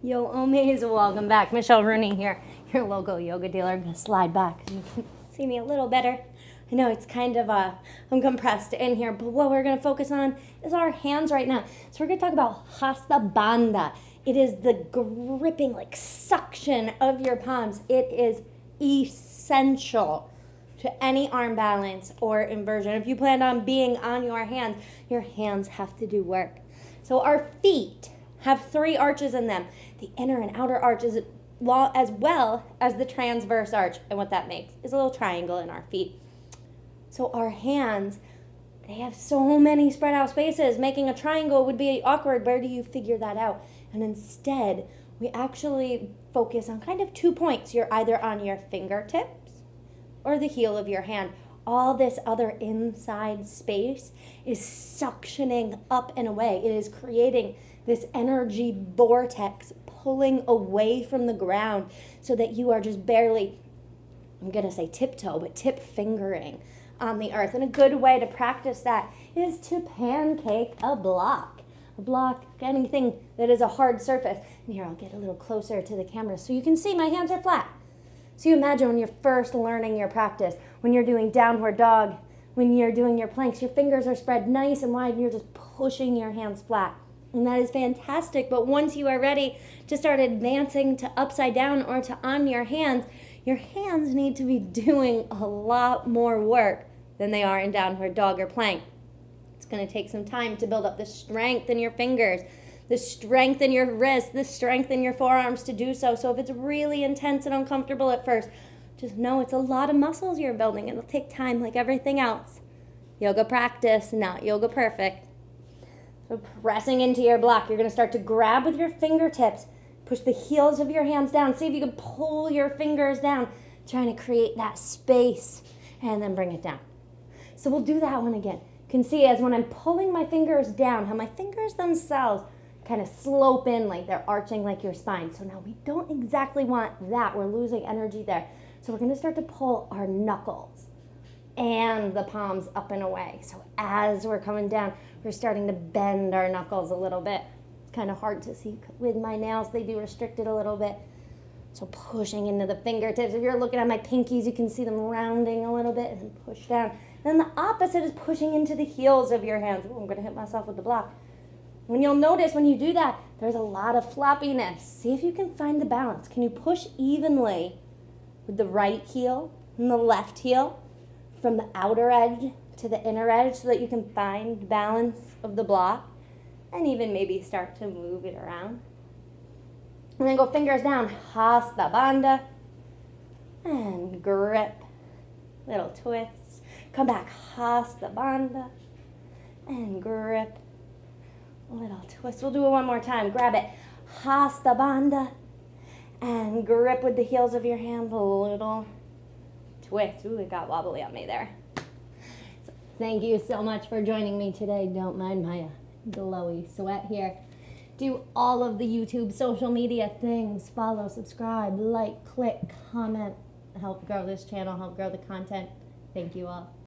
Yo, Omaze, welcome back. Michelle Rooney here, your local yoga dealer. I'm going to slide back so you can see me a little better. I know it's kind of, I'm compressed in here, but what we're going to focus on is our hands right now. So we're going to talk about Hasta Bandha. It is the gripping, like suction of your palms. It is essential to any arm balance or inversion. If you plan on being on your hands have to do work. So our feet have 3 arches in them. The inner and outer arch is as well as the transverse arch. And what that makes is a little triangle in our feet. So our hands, they have so many spread out spaces. Making a triangle would be awkward. Where do you figure that out? And instead, we actually focus on kind of 2 points. You're either on your fingertips or the heel of your hand. All this other inside space is suctioning up and away. It is creating this energy vortex pulling away from the ground so that you are just barely, I'm going to say tiptoe, but tip fingering on the earth. And a good way to practice that is to pancake a block. A block, anything that is a hard surface. And here, I'll get a little closer to the camera so you can see my hands are flat. So you imagine when you're first learning your practice, when you're doing downward dog, when you're doing your planks, your fingers are spread nice and wide and you're just pushing your hands flat. And that is fantastic. But once you are ready to start advancing to upside down or to on your hands need to be doing a lot more work than they are in downward dog or plank. It's going to take some time to build up the strength in your fingers, the strength in your wrists, the strength in your forearms to do so. So if it's really intense and uncomfortable at first, just know it's a lot of muscles you're building. It'll take time like everything else. Yoga practice, not yoga perfect. So pressing into your block, you're going to start to grab with your fingertips, push the heels of your hands down. See if you can pull your fingers down, trying to create that space, and then bring it down. So we'll do that one again. You can see as when I'm pulling my fingers down, how my fingers themselves kind of slope in like they're arching like your spine. So now we don't exactly want that. We're losing energy there. So we're going to start to pull our knuckles and the palms up and away. So as we're coming down, we're starting to bend our knuckles a little bit. It's kind of hard to see with my nails. They do restrict it a little bit. So pushing into the fingertips. If you're looking at my pinkies, you can see them rounding a little bit and then push down. And then the opposite is pushing into the heels of your hands. Ooh, I'm going to hit myself with the block. When you'll notice when you do that, there's a lot of floppiness. See if you can find the balance. Can you push evenly with the right heel and the left heel from the outer edge to the inner edge so that you can find balance of the block and even maybe start to move it around? And then go fingers down, Hasta Bandha, and grip, little twists. Come back, Hasta Bandha, and grip, little twist. We'll do it one more time. Grab it, Hasta Bandha, and grip with the heels of your hands, a little twist. Ooh, it got wobbly on me there. So thank you so much for joining me today. Don't mind my glowy sweat here. Do all of the YouTube social media things. Follow, subscribe, like, click, comment. Help grow this channel, help grow the content. Thank you all.